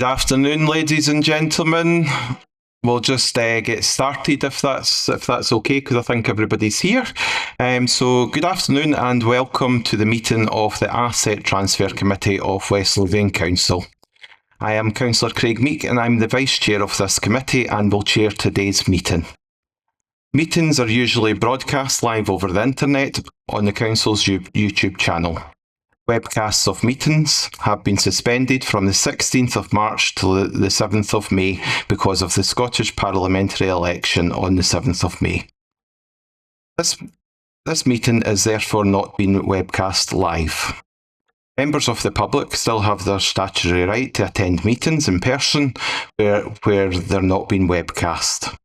Good afternoon, ladies and gentlemen. We'll just get started if that's okay, because I think everybody's here. So good afternoon and welcome to the meeting of the Asset Transfer Committee of West Lothian Council. I am Councillor Craig Meek and I'm the Vice Chair of this committee and will chair today's meeting. Meetings are usually broadcast live over the internet on the Council's YouTube channel. Webcasts of meetings have been suspended from the 16th of March to the 7th of May because of the Scottish parliamentary election on the 7th of May. This meeting is therefore not being webcast live. Members of the public still have their statutory right to attend meetings in person where they're not being webcast.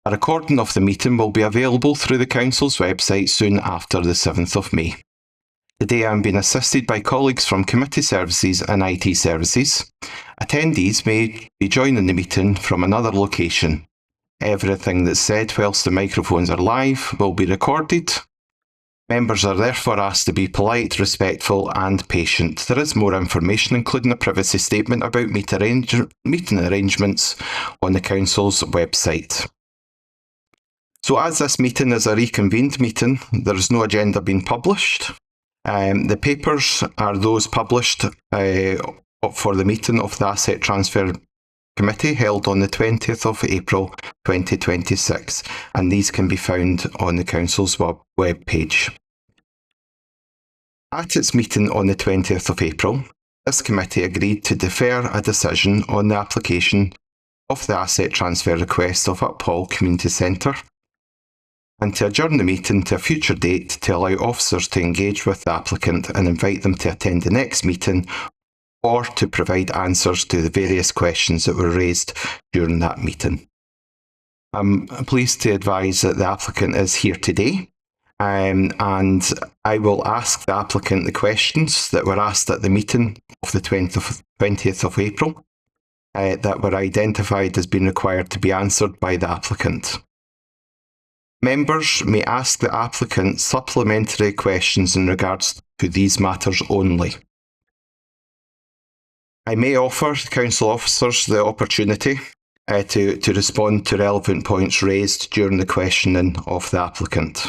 A recording of the meeting will be available through the Council's website soon after the 7th of May. Today I am being assisted by colleagues from Committee Services and IT Services. Attendees may be joining the meeting from another location. Everything that's said whilst the microphones are live will be recorded. Members are therefore asked to be polite, respectful and patient. There is more information, including a privacy statement about meeting arrangements on the Council's website. So as this meeting is a reconvened meeting, there is no agenda being published. The papers are those published for the meeting of the Asset Transfer Committee held on the 20th of April 2026, and these can be found on the Council's web page. At its meeting on the 20th of April, this committee agreed to defer a decision on the application of the asset transfer request of Uphall Community Centre and to adjourn the meeting to a future date to allow officers to engage with the applicant and invite them to attend the next meeting or to provide answers to the various questions that were raised during that meeting. I'm pleased to advise that the applicant is here today, and I will ask the applicant the questions that were asked at the meeting of the 20th of April that were identified as being required to be answered by the applicant. Members may ask the applicant supplementary questions in regards to these matters only. I may offer Council officers the opportunity to respond to relevant points raised during the questioning of the applicant.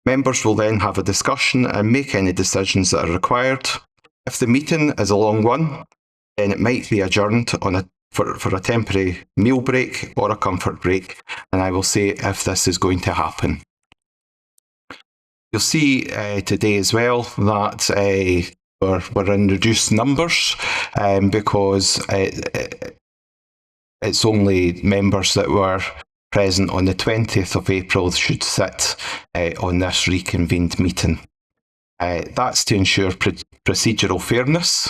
Members will then have a discussion and make any decisions that are required. If the meeting is a long one, then it might be adjourned for a temporary meal break or a comfort break, and I will say if this is going to happen. You'll see today as well that we're in reduced numbers because it's only members that were present on the 20th of April should sit on this reconvened meeting. That's to ensure procedural fairness.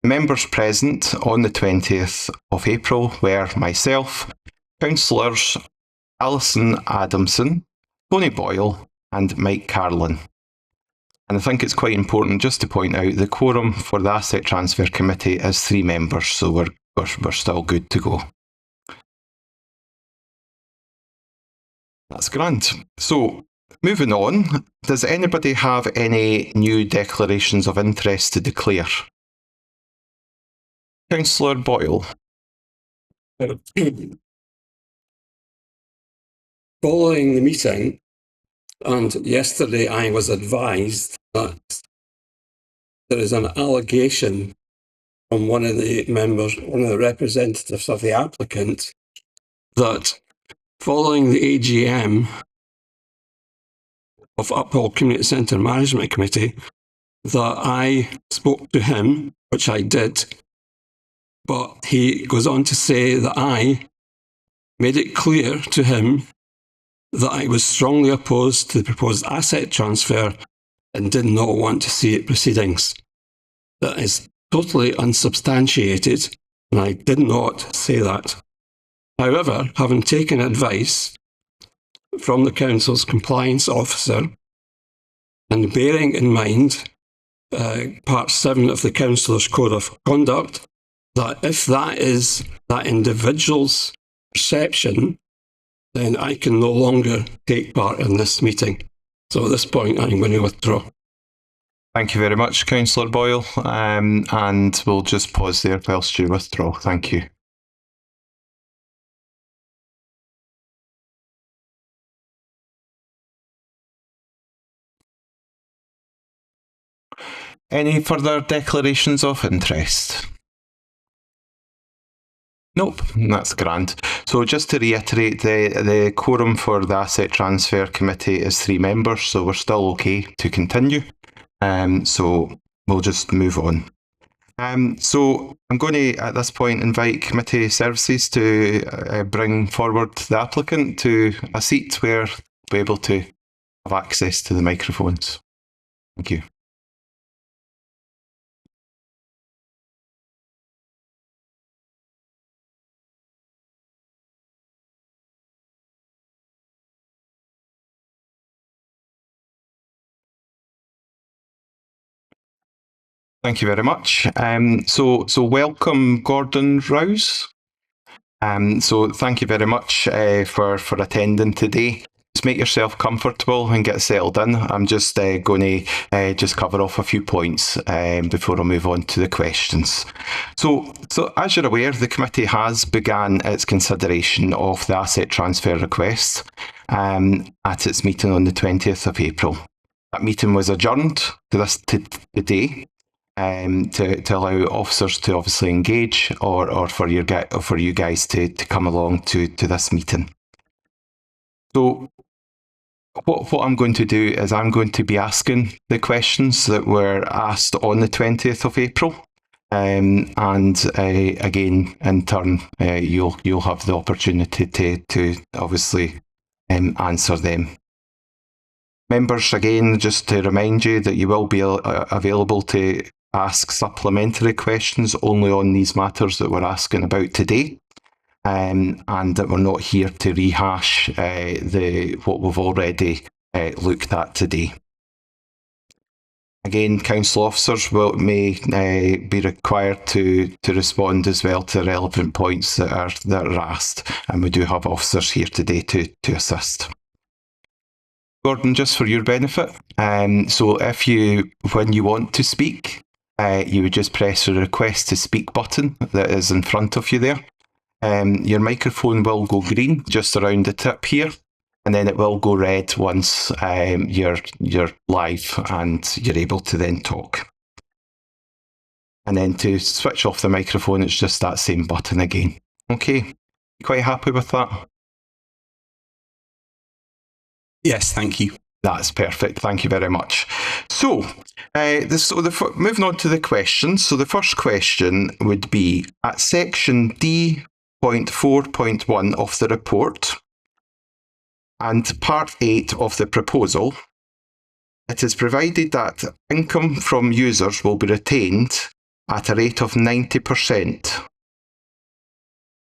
Members present on the 20th of April were myself, Councillors Alison Adamson, Tony Boyle and Mike Carlin. And I think it's quite important just to point out the quorum for the Asset Transfer Committee is 3 members, so we're still good to go. That's grand. So, moving on, does anybody have any new declarations of interest to declare? Councillor Boyle. Following the meeting, and yesterday I was advised that there is an allegation from one of the members, one of the representatives of the applicant, that following the AGM of Uphall Community Centre Management Committee, that I spoke to him, which I did, but he goes on to say that I made it clear to him that I was strongly opposed to the proposed asset transfer and did not want to see it proceedings. That is totally unsubstantiated, and I did not say that. However, having taken advice from the Council's compliance officer and bearing in mind Part 7 of the Councillor's Code of Conduct, that if that is that individual's perception, then I can no longer take part in this meeting. So at this point, I'm going to withdraw. Thank you very much, Councillor Boyle. And we'll just pause there whilst you withdraw. Thank you. Any further declarations of interest? Nope, that's grand. So just to reiterate, the quorum for the Asset Transfer Committee is 3 members, so we're still okay to continue. So we'll just move on. So I'm going to, at this point, invite Committee Services to bring forward the applicant to a seat where they'll be able to have access to the microphones. Thank you. Thank you very much. So welcome, Gordon Rouse. So thank you very much for attending today. Just make yourself comfortable and get settled in. I'm just going to just cover off a few points before I move on to the questions. So as you're aware, the committee has begun its consideration of the asset transfer request at its meeting on the 20th of April. That meeting was adjourned to today. To allow officers to obviously engage or for you guys to come along to this meeting. So what I'm going to do is I'm going to be asking the questions that were asked on the 20th of April. And again, in turn, you'll have the opportunity to obviously answer them. Members, again, just to remind you that you will be available to ask supplementary questions only on these matters that we're asking about today, and that we're not here to rehash what we've already looked at today. Again, council officers may be required to respond as well to relevant points that are asked, and we do have officers here today to assist. Gordon, just for your benefit, so when you want to speak, you would just press the request to speak button that is in front of you there. Your microphone will go green just around the tip here, and then it will go red once you're live and you're able to then talk. And then to switch off the microphone, it's just that same button again. Okay, you quite happy with that? Yes, thank you. That's perfect. Thank you very much. So, moving on to the questions. So the first question would be at section D.4.1 of the report and part 8 of the proposal, it is provided that income from users will be retained at a rate of 90%.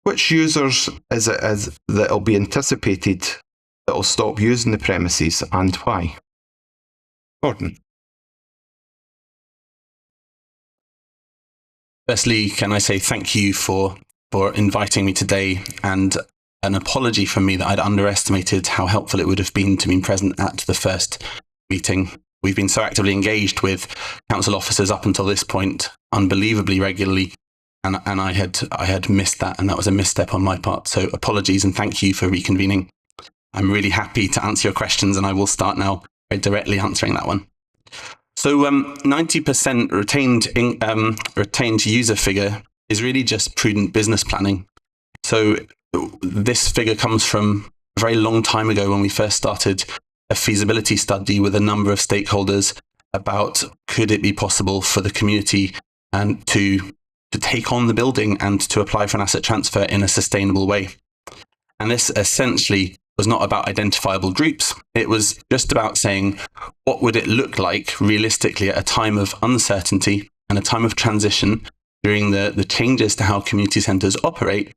Which users is it that will be anticipated that will stop using the premises and why? Gordon. Firstly, can I say thank you for inviting me today, and an apology from me that I'd underestimated how helpful it would have been to be present at the first meeting. We've been so actively engaged with council officers up until this point, unbelievably regularly, and I had missed that, and that was a misstep on my part. So apologies and thank you for reconvening. I'm really happy to answer your questions, and I will start now by directly answering that one. So 90% retained user figure is really just prudent business planning. So this figure comes from a very long time ago when we first started a feasibility study with a number of stakeholders about could it be possible for the community and to take on the building and to apply for an asset transfer in a sustainable way. And this essentially was not about identifiable groups. It was just about saying, what would it look like realistically at a time of uncertainty and a time of transition during the changes to how community centres operate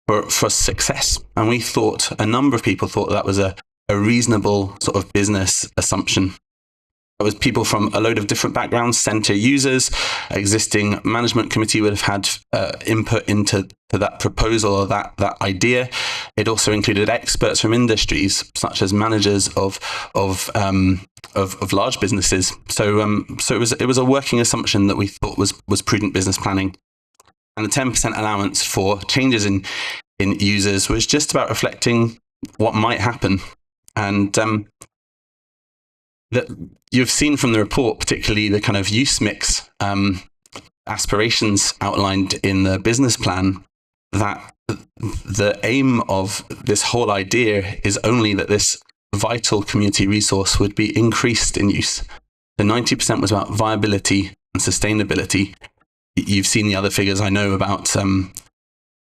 for success? And we thought, a number of people thought that was a reasonable sort of business assumption. It was people from a load of different backgrounds, centre users, existing management committee would have had input into that proposal or that idea. It also included experts from industries, such as managers of large businesses. So it was a working assumption that we thought was prudent business planning. And the 10% allowance for changes in users was just about reflecting what might happen. And that you've seen from the report, particularly the kind of use mix aspirations outlined in the business plan, that the aim of this whole idea is only that this vital community resource would be increased in use. The 90% was about viability and sustainability. You've seen the other figures I know about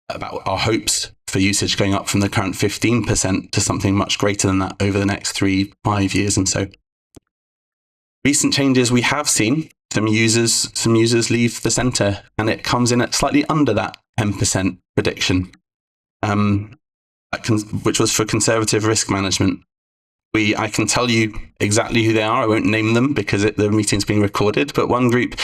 our hopes for usage going up from the current 15% to something much greater than that over the next 3-5 years. And so recent changes, we have seen some users leave the centre, and it comes in at slightly under that 10% prediction, which was for conservative risk management. I can tell you exactly who they are. I won't name them because the meeting's being recorded, but one group,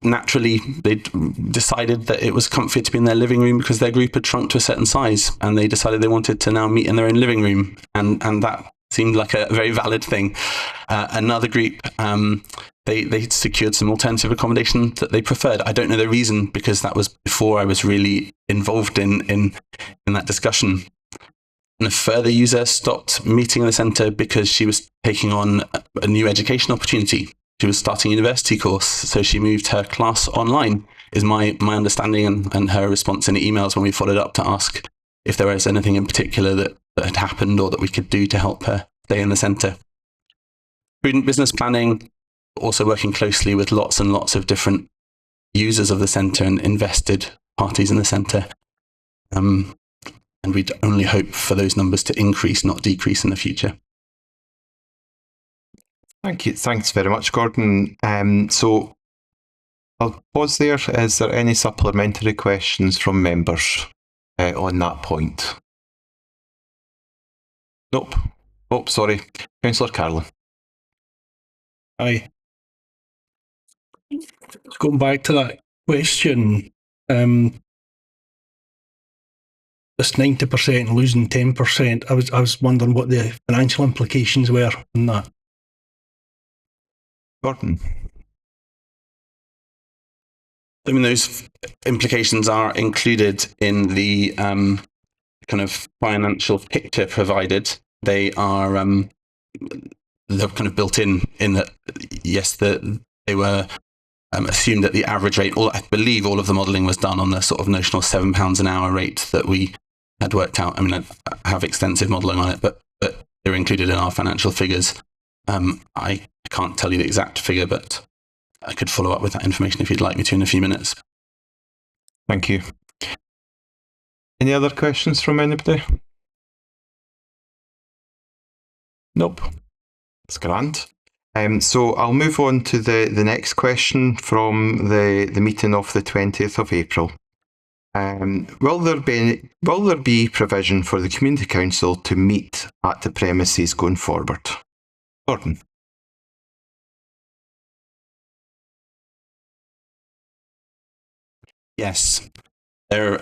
naturally, they decided that it was comfy to be in their living room because their group had shrunk to a certain size, and they decided they wanted to now meet in their own living room, and that seemed like a very valid thing. Another group, they secured some alternative accommodation that they preferred. I don't know the reason, because that was before I was really involved in that discussion. And a further user stopped meeting in the centre because she was taking on a new education opportunity. She was starting a university course, so she moved her class online, is my understanding, and her response in the emails when we followed up to ask if there was anything in particular that had happened or that we could do to help her stay in the centre. Prudent business planning, also working closely with lots and lots of different users of the centre and invested parties in the centre. And we'd only hope for those numbers to increase, not decrease in the future. Thank you. Thanks very much, Gordon. So I'll pause there. Is there any supplementary questions from members on that point? Nope. Oh, sorry. Councillor Carlin. Aye. Going back to that question, this 90% losing 10%, I was wondering what the financial implications were on that. Gordon. I mean, those implications are included in the kind of financial picture provided. They are they're kind of built in that, yes, they were assumed that the average rate, I believe all of the modelling was done on the sort of notional £7 an hour rate that we had worked out. I mean, I have extensive modelling on it, but they're included in our financial figures. I can't tell you the exact figure, but I could follow up with that information if you'd like me to in a few minutes. Thank you. Any other questions from anybody? Nope. That's grand. So I'll move on to the next question from the meeting of the 20th of April. Will there be provision for the Community Council to meet at the premises going forward? Gordon. Yes, there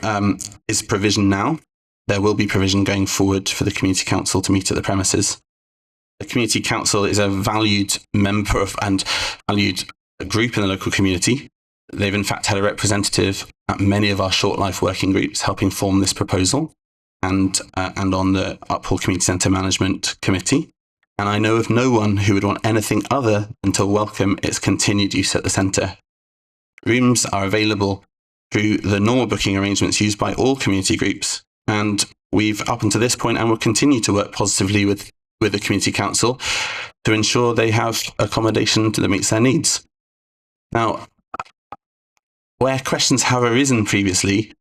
is provision now. There will be provision going forward for the Community Council to meet at the premises. The Community Council is a valued member of and valued group in the local community. They've in fact had a representative at many of our short life working groups helping form this proposal, and on the Uphall Community Centre Management Committee. And I know of no one who would want anything other than to welcome its continued use at the centre. Rooms are available through the normal booking arrangements used by all community groups, and we've up until this point and will continue to work positively with the Community Council to ensure they have accommodation that meets their needs. Now, where questions have arisen previously,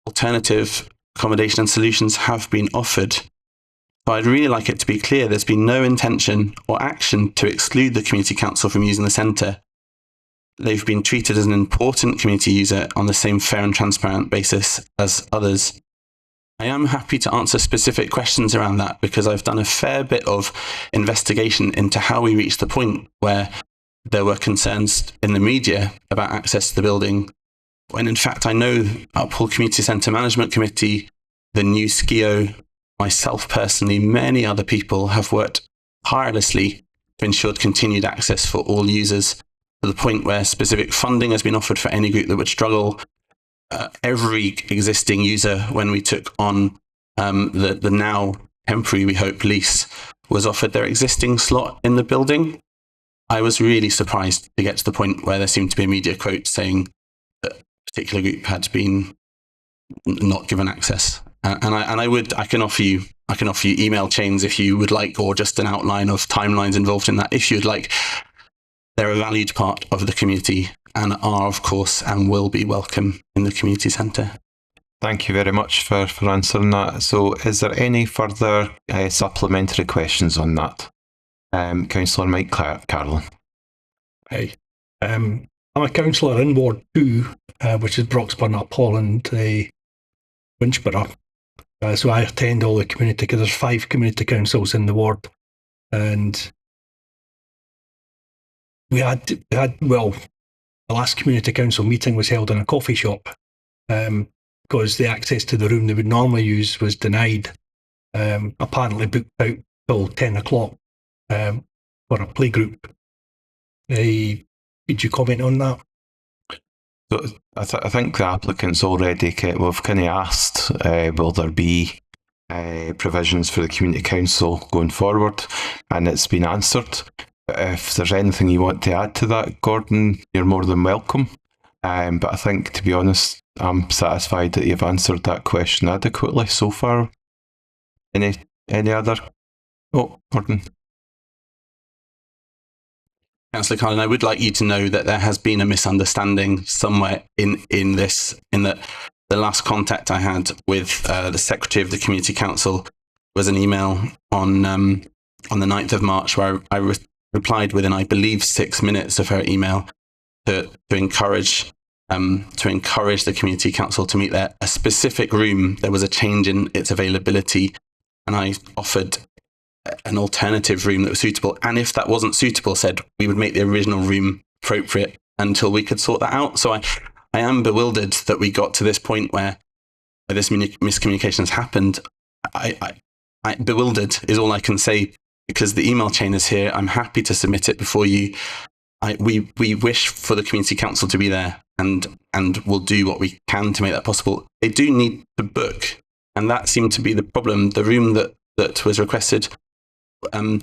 alternative accommodation and solutions have been offered. So I'd really like it to be clear there's been no intention or action to exclude the Community Council from using the centre. They've been treated as an important community user on the same fair and transparent basis as others. I am happy to answer specific questions around that, because I've done a fair bit of investigation into how we reached the point where there were concerns in the media about access to the building, when in fact I know Uphall Community Centre Management Committee, the new SCIO, myself personally, many other people have worked tirelessly to ensure continued access for all users, to the point where specific funding has been offered for any group that would struggle. Every existing user, when we took on the now temporary, we hope, lease, was offered their existing slot in the building. I was really surprised to get to the point where there seemed to be a media quote saying that a particular group had been not given access. I can offer you email chains if you would like, or just an outline of timelines involved in that if you'd like. They're a valued part of the community and are, of course, and will be welcome in the community centre. Thank you very much for answering that. So is there any further supplementary questions on that? Councillor Mike Carlin. Hi. I'm a councillor in Ward 2, which is Broxburn, Uphall and Winchborough. So I attend all the community, because there's 5 community councils in the ward. And we had the last community council meeting was held in a coffee shop, because the access to the room they would normally use was denied, apparently booked out till 10 o'clock for a playgroup. Did you comment on that? So I think the applicants already we've kind of asked, will there be provisions for the community council going forward, and it's been answered. If there's anything you want to add to that, Gordon, you're more than welcome. But I think, to be honest, I'm satisfied that you've answered that question adequately so far. Any other? Oh, Gordon. Councillor Carlin, I would like you to know that there has been a misunderstanding somewhere in this, in that the last contact I had with the Secretary of the Community Council was an email on the 9th of March, where I replied within, I believe, 6 minutes of her email to encourage the Community Council to meet there. A specific room, there was a change in its availability, and I offered an alternative room that was suitable. And if that wasn't suitable, said we would make the original room appropriate until we could sort that out. So I am bewildered that we got to this point where this miscommunication has happened. I bewildered is all I can say, because the email chain is here. I'm happy to submit it before you. We wish for the Community Council to be there, and we'll do what we can to make that possible. They do need to book, and that seemed to be the problem. The room that was requested, there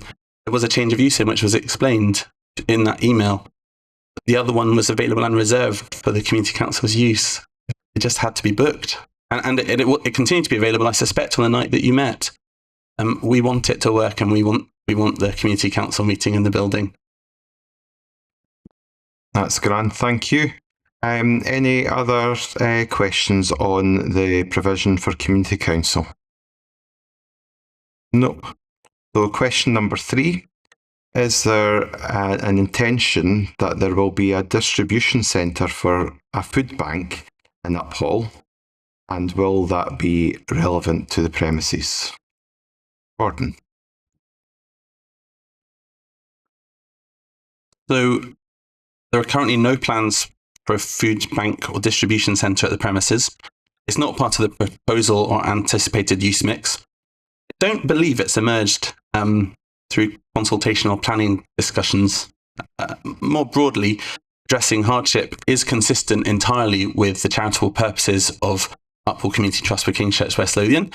was a change of use in, which was explained in that email. The other one was available and reserved for the Community Council's use. It just had to be booked, and it continued to be available, I suspect, on the night that you met. We want it to work, and we want the Community Council meeting in the building. That's grand, thank you. Any other questions on the provision for Community Council? No. So question number 3, is there an intention that there will be a distribution centre for a food bank in Uphall, and will that be relevant to the premises? Gordon. So there are currently no plans for a food bank or distribution centre at the premises. It's not part of the proposal or anticipated use mix. I don't believe it's emerged through consultation or planning discussions. More broadly, addressing hardship is consistent entirely with the charitable purposes of Uphall Community Trust for King's Church West Lothian.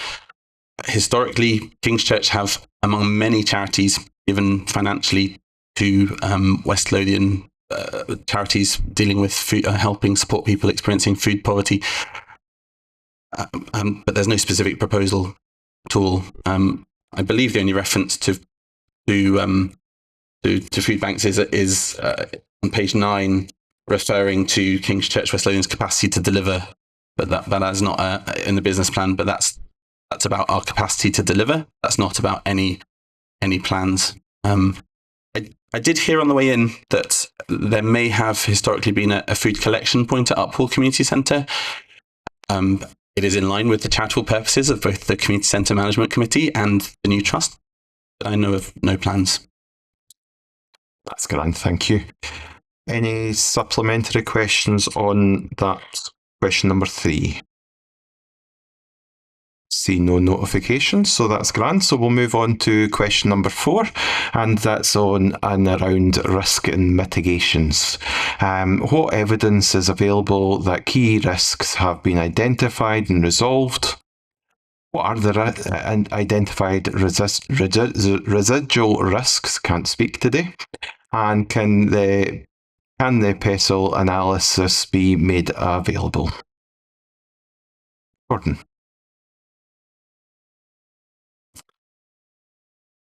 Historically, King's Church have, among many charities, given financially to West Lothian charities dealing with food, helping support people experiencing food poverty. But there's no specific proposal at all. I believe the only reference to food banks is on page 9, referring to King's Church West Lothian's capacity to deliver. But that is not in the business plan. But that's about our capacity to deliver. That's not about any plans. I did hear on the way in that there may have historically been a food collection point at Uphall Community Centre. It is in line with the charitable purposes of both the Community Centre Management Committee and the new trust, but I know of no plans. That's grand, thank you. Any supplementary questions on that question number 3? See no notifications, so that's grand. So we'll move on to question number 4, and that's on and around risk and mitigations. What evidence is available that key risks have been identified and resolved? What are the identified residual risks? Can't speak today. And can the PESEL analysis be made available? Gordon.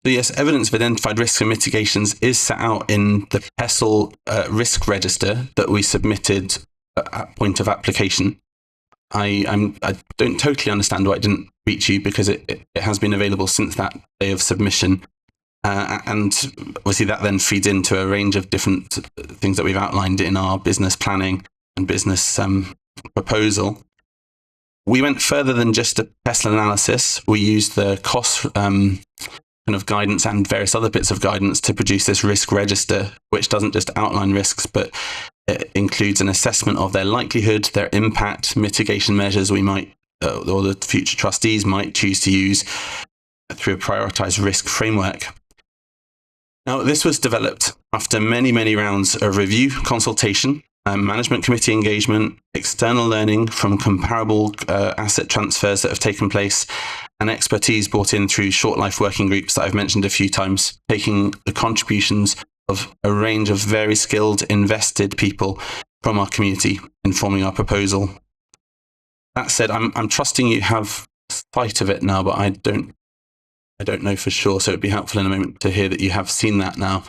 So yes, evidence of identified risks and mitigations is set out in the PESEL risk register that we submitted at point of application. I don't totally understand why it didn't reach you, because it has been available since that day of submission. And obviously that then feeds into a range of different things that we've outlined in our business planning and business proposal. We went further than just a PESEL analysis. We used the cost kind of guidance and various other bits of guidance to produce this risk register, which doesn't just outline risks, but it includes an assessment of their likelihood, their impact, mitigation measures we might, or the future trustees might choose to use through a prioritised risk framework. Now, this was developed after many, many rounds of review, consultation, management committee engagement, external learning from comparable asset transfers that have taken place, and expertise brought in through short life working groups that I've mentioned a few times, taking the contributions of a range of very skilled, invested people from our community in forming our proposal. That said, I'm trusting you have sight of it now, but I don't know for sure, so it'd be helpful in a moment to hear that you have seen that now.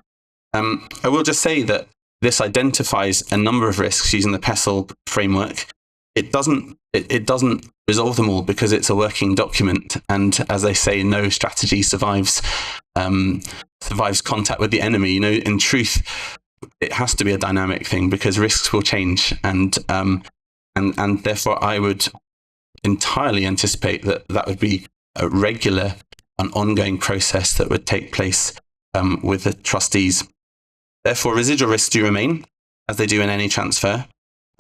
I will just say that this identifies a number of risks using the PESEL framework. It doesn't resolve them all because it's a working document, and as they say, no strategy survives contact with the enemy. You know, in truth, it has to be a dynamic thing because risks will change, and therefore I would entirely anticipate that would be a regular and ongoing process that would take place with the trustees. Therefore, residual risks do remain, as they do in any transfer.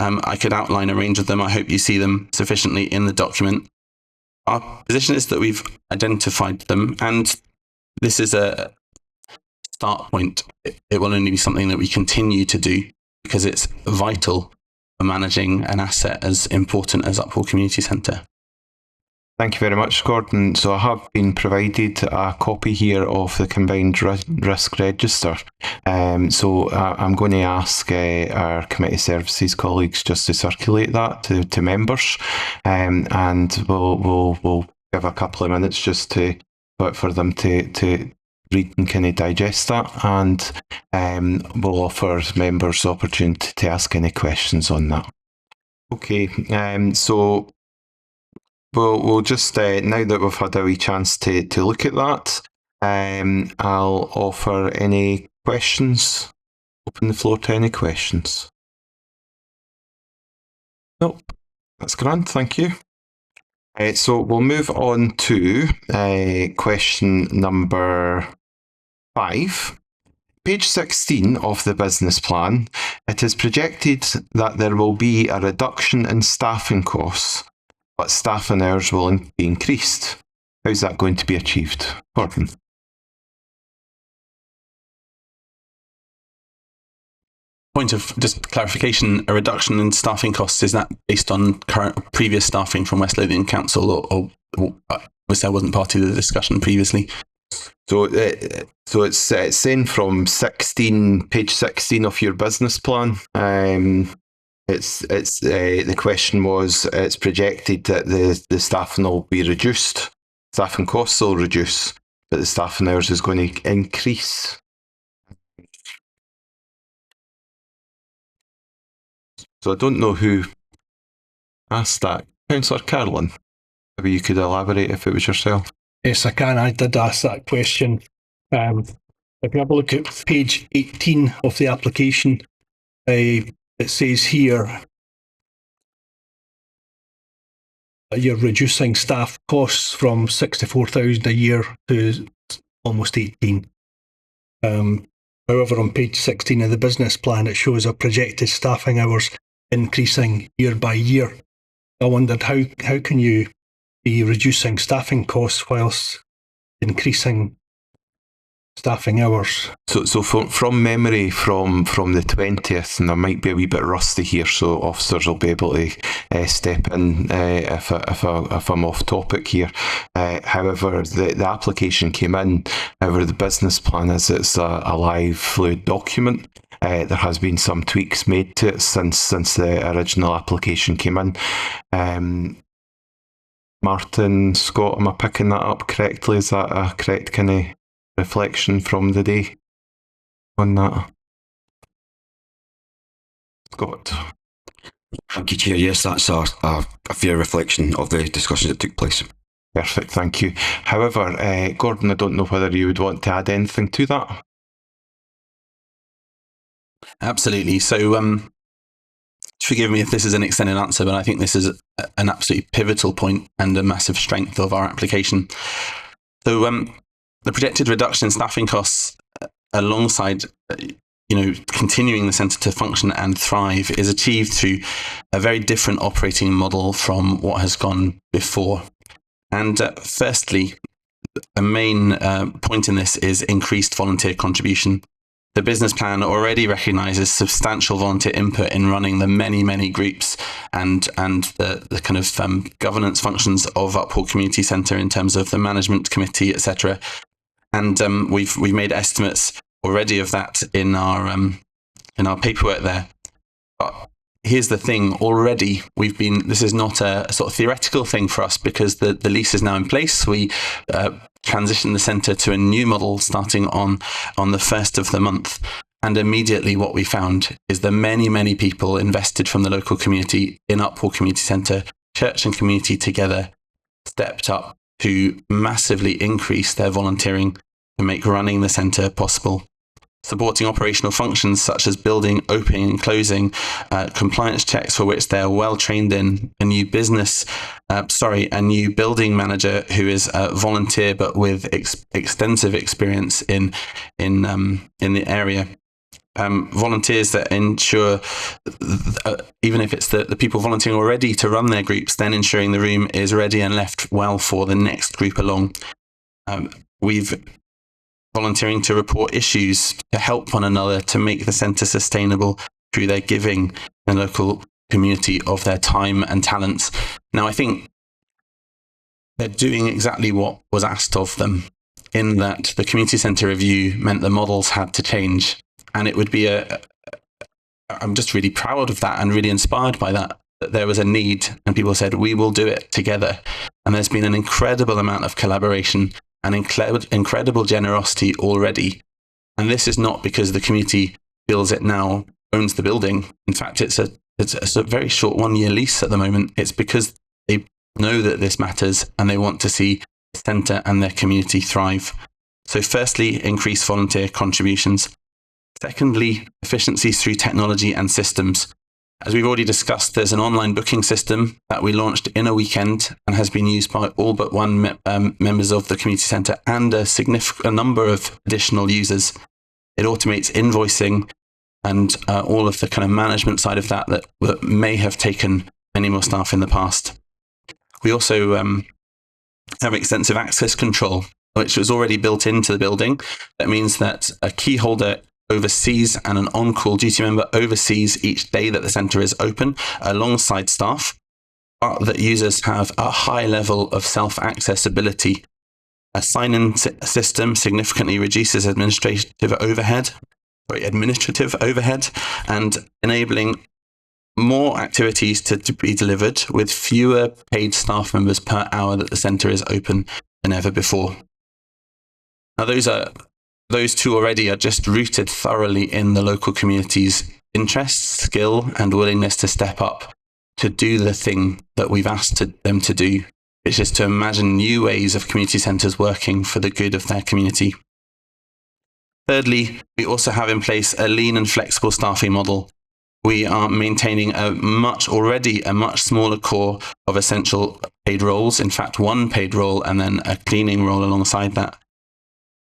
I could outline a range of them. I hope you see them sufficiently in the document. Our position is that we've identified them, and this is a start point. It will only be something that we continue to do because it's vital for managing an asset as important as Uphall Community Centre. Thank you very much, Gordon. So I have been provided a copy here of the combined risk register. So I'm going to ask our committee services colleagues just to circulate that to members, and we'll give a couple of minutes just for them to read and kind of digest that, and we'll offer members the opportunity to ask any questions on that. Okay, so we'll just, now that we've had a wee chance to look at that, I'll offer any questions. Open the floor to any questions. Nope, that's grand, thank you. So we'll move on to question number 5. Page 16 of the business plan, it is projected that there will be a reduction in staffing costs, but staffing hours will be increased. How's that going to be achieved? Gordon. Point of just clarification, a reduction in staffing costs, is that based on previous staffing from West Lothian Council, or was that wasn't part of the discussion previously? So it's saying from page 16 of your business plan. The question was, it's projected that the staffing will be reduced, staffing costs will reduce, but the staffing hours is going to increase. So I don't know who asked that. Councillor Carlin, maybe you could elaborate if it was yourself. Yes, I can. I did ask that question. If you have a look at page 18 of the application, it says here, you're reducing staff costs from 64,000 a year to almost 18. However, on page 16 of the business plan, it shows a projected staffing hours increasing year by year. I wondered how can you be reducing staffing costs whilst increasing staffing hours? So from memory, from the 20th, and I might be a wee bit rusty here, so officers will be able to step in if I'm off topic here. However, the application came in. However, the business plan is it's a live fluid document. There has been some tweaks made to it since the original application came in. Martin, Scott, am I picking that up correctly? Is that a correct kind of reflection from the day on that? Scott. Thank you, Chair. Yes, that's a fair reflection of the discussions that took place. Perfect, thank you. However, Gordon, I don't know whether you would want to add anything to that. Absolutely. So, forgive me if this is an extended answer, but I think this is an absolutely pivotal point and a massive strength of our application. So, the projected reduction in staffing costs, alongside continuing the centre to function and thrive, is achieved through a very different operating model from what has gone before. And firstly, a main point in this is increased volunteer contribution. The business plan already recognises substantial volunteer input in running the many groups and the kind of governance functions of Uphall Community Centre in terms of the management committee, etc. And we've made estimates already of that in our paperwork there. But here's the thing: already this is not a sort of theoretical thing for us, because the lease is now in place. We transitioned the centre to a new model starting on the 1st of the month. And immediately what we found is the many people invested from the local community in Uphall Community Centre, church and community together, stepped up to massively increase their volunteering to make running the centre possible. Supporting operational functions such as building, opening and closing, compliance checks for which they're well trained in, a new building manager who is a volunteer but with extensive experience in the area. Volunteers that ensure, even if it's the people volunteering already to run their groups, then ensuring the room is ready and left well for the next group along. We've volunteering to report issues, to help one another, to make the centre sustainable through their giving the local community of their time and talents. Now, I think they're doing exactly what was asked of them, in that the community centre review meant the models had to change. And it would be I'm just really proud of that and really inspired by that there was a need and people said, we will do it together. And there's been an incredible amount of collaboration and incredible generosity already. And this is not because the community feels it now owns the building. In fact, it's a very short 1-year lease at the moment. It's because they know that this matters and they want to see the centre and their community thrive. So firstly, increase volunteer contributions. Secondly, efficiencies through technology and systems. As we've already discussed, there's an online booking system that we launched in a weekend and has been used by all but one members of the community centre and a number of additional users. It automates invoicing and all of the kind of management side of that may have taken many more staff in the past. We also have extensive access control, which was already built into the building. That means that a key holder oversees and an on-call duty member oversees each day that the centre is open alongside staff, but that users have a high level of self-accessibility. A sign-in system significantly reduces administrative overhead and enabling more activities to be delivered with fewer paid staff members per hour that the centre is open than ever before. Now, those two already are just rooted thoroughly in the local community's interests, skill, and willingness to step up to do the thing that we've asked them to do, which is to imagine new ways of community centres working for the good of their community. Thirdly, we also have in place a lean and flexible staffing model. we are maintaining already a much smaller core of essential paid roles. In fact, one paid role and then a cleaning role alongside that.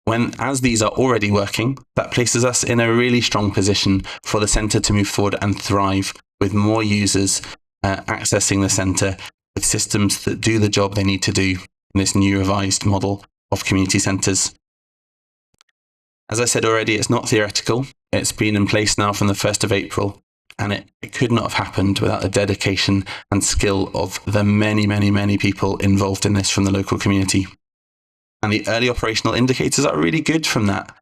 As these are already working, that places us in a really strong position for the centre to move forward and thrive with more users accessing the centre with systems that do the job they need to do in this new revised model of community centres. As I said already, it's not theoretical. It's been in place now from the 1st of April, and it could not have happened without the dedication and skill of the many, many, many people involved in this from the local community. And the early operational indicators are really good from that.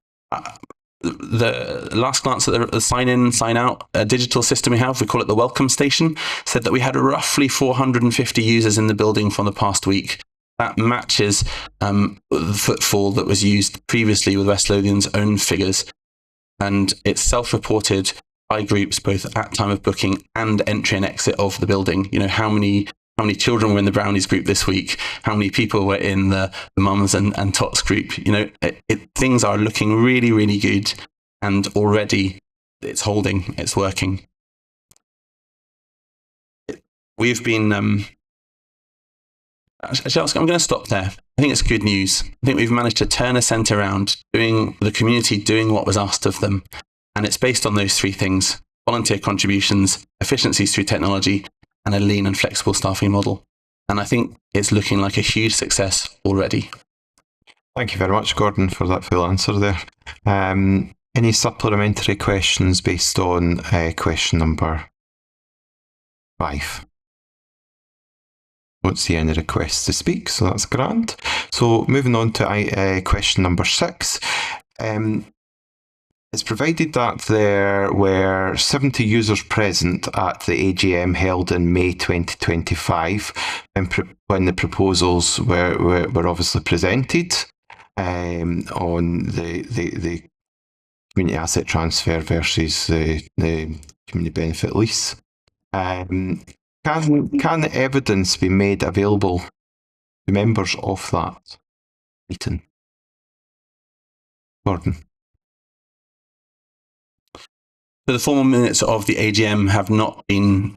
The last glance at the sign-in, sign-out digital system we have, we call it the welcome station, said that we had roughly 450 users in the building from the past week. That matches the footfall that was used previously with West Lothian's own figures. And it's self-reported by groups, both at time of booking and entry and exit of the building. You know, how many children were in the Brownies group this week? How many people were in the mums and tots group? You know, things are looking really, really good, and already it's holding, it's working. We've been, actually, I'm going to stop there. I think it's good news. I think we've managed to turn a centre around, doing the community doing what was asked of them. And it's based on those three things: volunteer contributions, efficiencies through technology, and a lean and flexible staffing model. And I think it's looking like a huge success already. Thank you very much, Gordon, for that full answer there. Any supplementary questions based on question number 5? Won't see any requests to speak, so that's grand. So moving on to question number 6. It's provided that there were 70 users present at the AGM held in May 2025 when the proposals were obviously presented on the community asset transfer versus the community benefit lease. Can the evidence be made available to members of that meeting? Gordon. So the formal minutes of the AGM have not been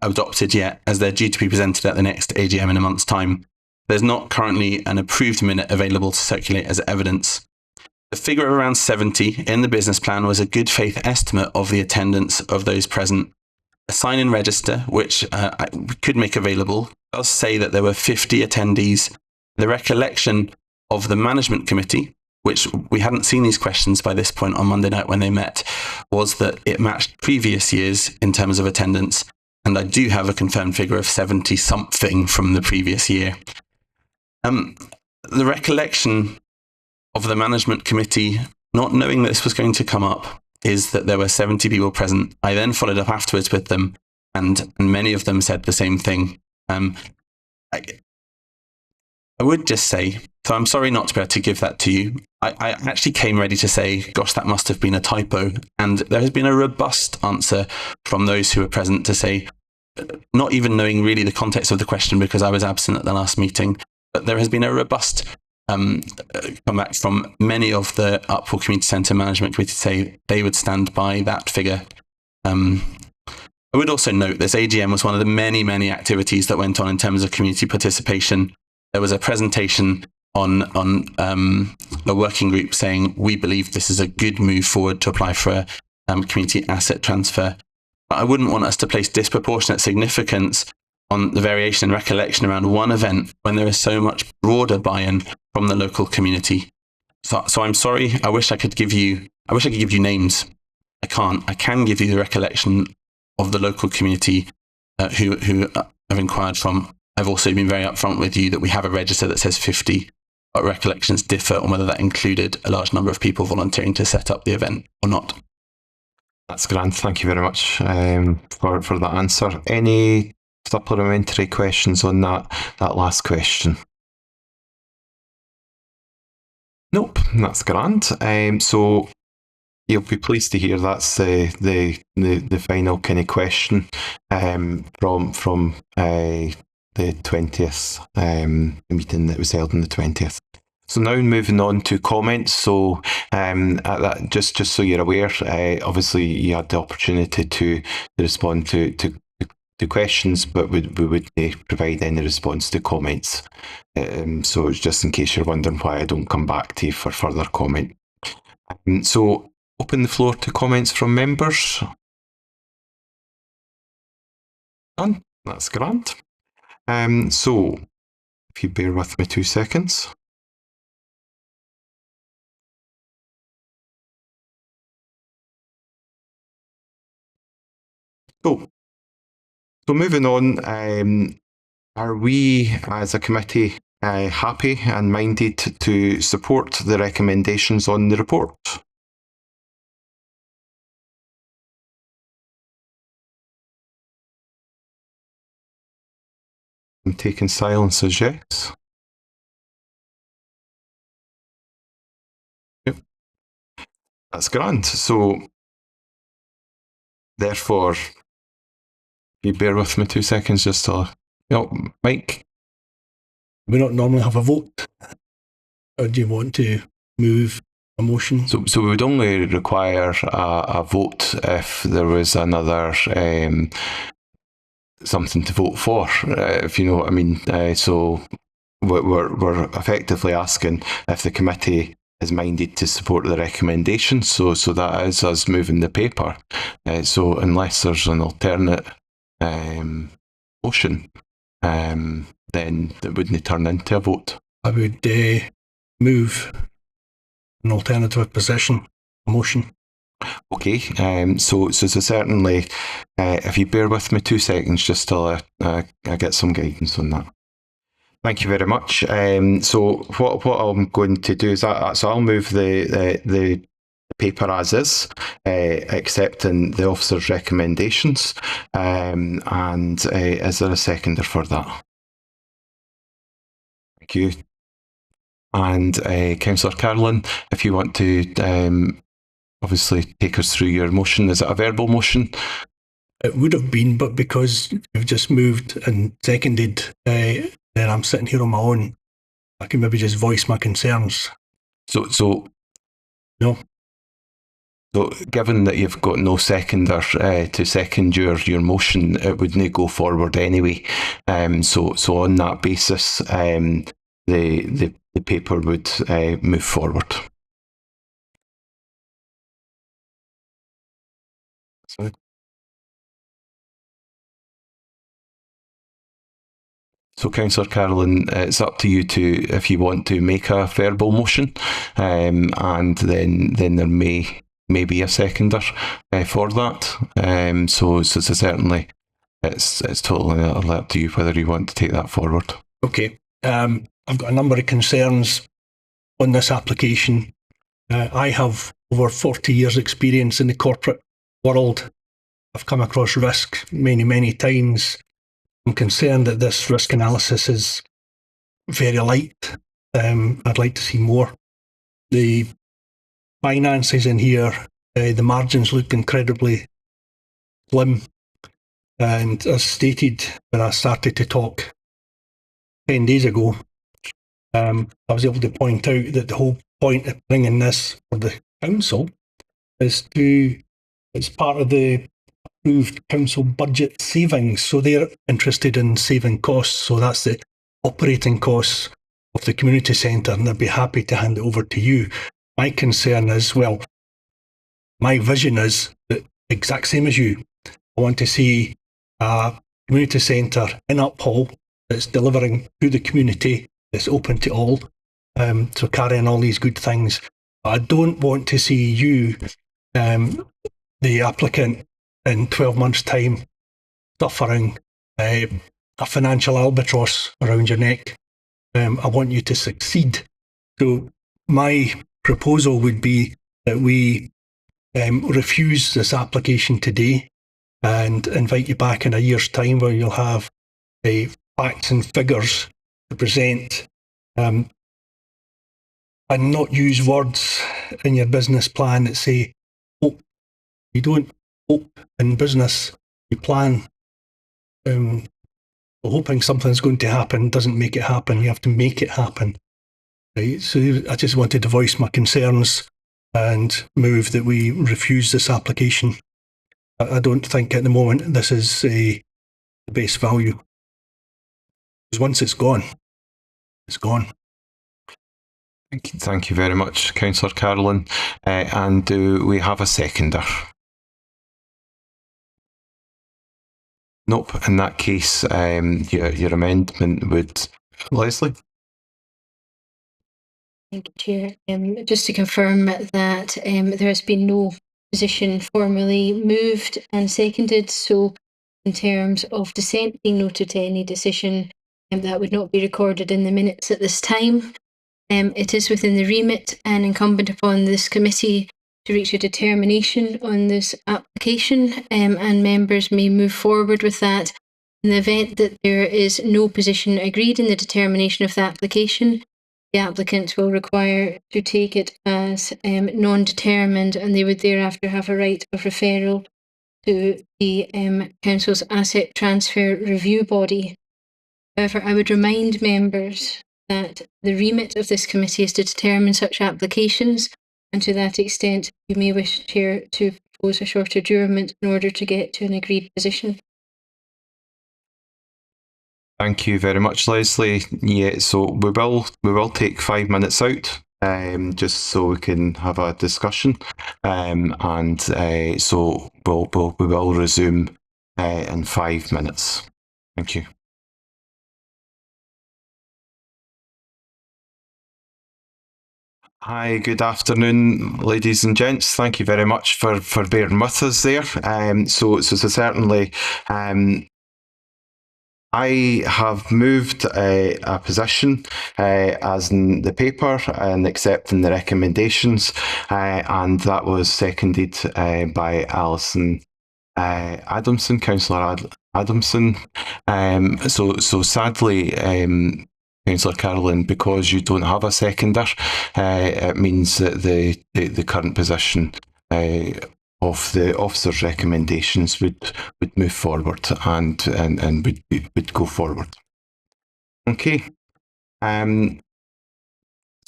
adopted yet, as they're due to be presented at the next AGM in a month's time. There's not currently an approved minute available to circulate as evidence. The figure of around 70 in the business plan was a good faith estimate of the attendance of those present. A sign-in register, which we could make available, does say that there were 50 attendees. The recollection of the management committee, which we hadn't seen these questions by this point on Monday night when they met, was that it matched previous years in terms of attendance. And I do have a confirmed figure of 70-something from the previous year. The recollection of the management committee, not knowing that this was going to come up, is that there were 70 people present. I then followed up afterwards with them, and many of them said the same thing. I would just say, so I'm sorry not to be able to give that to you. I actually came ready to say, gosh, that must have been a typo. And there has been a robust answer from those who were present to say, not even knowing really the context of the question because I was absent at the last meeting, but there has been a robust comeback from many of the Upwell Community Centre Management Committee to say they would stand by that figure. I would also note this AGM was one of the many, many activities that went on in terms of community participation. There was a presentation on a working group saying, we believe this is a good move forward to apply for a community asset transfer. But I wouldn't want us to place disproportionate significance on the variation and recollection around one event when there is so much broader buy-in from the local community. So I'm sorry. I wish I could give you names. I can't. I can give you the recollection of the local community who have inquired from. I've also been very upfront with you that we have a register that says 50, but recollections differ on whether that included a large number of people volunteering to set up the event or not. That's grand. Thank you very much for that answer. Any supplementary questions on that last question? Nope, that's grand. So you'll be pleased to hear that's the final kind of question from the 20th meeting that was held on the 20th. So now moving on to comments. So just so you're aware, obviously you had the opportunity to respond to questions, but we would provide any response to comments. So it's just in case you're wondering why I don't come back to you for further comment. So open the floor to comments from members. Done. That's grand. So if you bear with me 2 seconds. So moving on, are we as a committee happy and minded to support the recommendations on the report? I'm taking silence as yes. Yep. That's grand. So therefore, if you bear with me 2 seconds just to, Mike. We don't normally have a vote. Or do you want to move a motion? So we would only require a vote if there was another something to vote for, if you know what I mean. So we're effectively asking if the committee is minded to support the recommendation. So that is us moving the paper. So unless there's an alternate motion, then it wouldn't turn into a vote. I would move an alternative position, a motion. Okay, so certainly, if you bear with me 2 seconds just till I get some guidance on that. Thank you very much. So what I'm going to do is I'll move the paper as is, accepting the officer's recommendations. And is there a seconder for that? Thank you. And Councillor Carlin, if you want to obviously take us through your motion. Is it a verbal motion? It would have been, but because you've just moved and seconded, then I'm sitting here on my own. I can maybe just voice my concerns. So no. So given that you've got no seconder to second your motion, it wouldn't go forward anyway. So on that basis, the paper would move forward. Sorry. So, Councillor Carolyn, it's up to you if you want to make a verbal motion, and then there may be a seconder for that. So certainly, it's totally up to you whether you want to take that forward. Okay. I've got a number of concerns on this application. I have over 40 years' experience in the corporate world. I've come across risk many times. I'm concerned that this risk analysis is very light. I'd like to see more. The finances in here, the margins look incredibly slim. And as stated when I started to talk 10 days ago, I was able to point out that the whole point of bringing this for the council is it's part of the approved council budget savings. So they're interested in saving costs. So that's the operating costs of the community centre, and they'd be happy to hand it over to you. My concern is, well, my vision is the exact same as you. I want to see a community centre in Uphall that's delivering to the community, that's open to all, so carrying all these good things. But I don't want to see you, the applicant, in 12 months' time, suffering a financial albatross around your neck. I want you to succeed. So my proposal would be that we refuse this application today and invite you back in a year's time where you'll have facts and figures to present, and not use words in your business plan that say hope. You don't hope in business, you plan. Hoping something's going to happen doesn't make it happen. You have to make it happen. Right, so I just wanted to voice my concerns and move that we refuse this application. I don't think at the moment this is the base value. Because once it's gone, it's gone. Thank you very much, Councillor Carolyn. And do we have a seconder? Nope. In that case, your amendment would... Leslie? Thank you, Chair. Just to confirm that there has been no position formally moved and seconded, so in terms of dissent being noted to any decision, that would not be recorded in the minutes at this time. It is within the remit and incumbent upon this committee to reach a determination on this application, and members may move forward with that. In the event that there is no position agreed in the determination of the application, the applicant will require to take it as non-determined, and they would thereafter have a right of referral to the Council's Asset Transfer Review Body. However, I would remind members that the remit of this committee is to determine such applications, and to that extent you may wish, Chair, to propose a short adjournment in order to get to an agreed position. Thank you very much, Leslie. Yeah, so we will take 5 minutes out, just so we can have a discussion, and so we will resume in 5 minutes. Thank you. Hi, good afternoon, ladies and gents. Thank you very much for bearing with us there. So certainly, I have moved a position as in the paper and accepting the recommendations, and that was seconded by Alison Adamson, Councillor Adamson. So sadly, Councillor Carolyn, because you don't have a seconder, it means that the current position of the officer's recommendations would move forward and would go forward. Okay.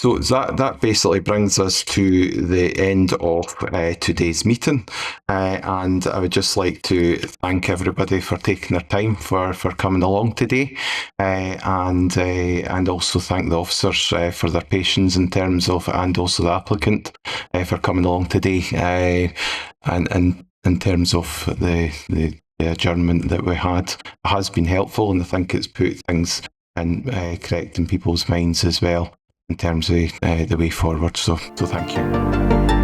So that basically brings us to the end of today's meeting, and I would just like to thank everybody for taking their time for coming along today, and also thank the officers for their patience in terms of, and also the applicant for coming along today, and in terms of the adjournment that we had. It has been helpful, and I think it's put things in correct in people's minds as well, in terms of the way forward. So thank you.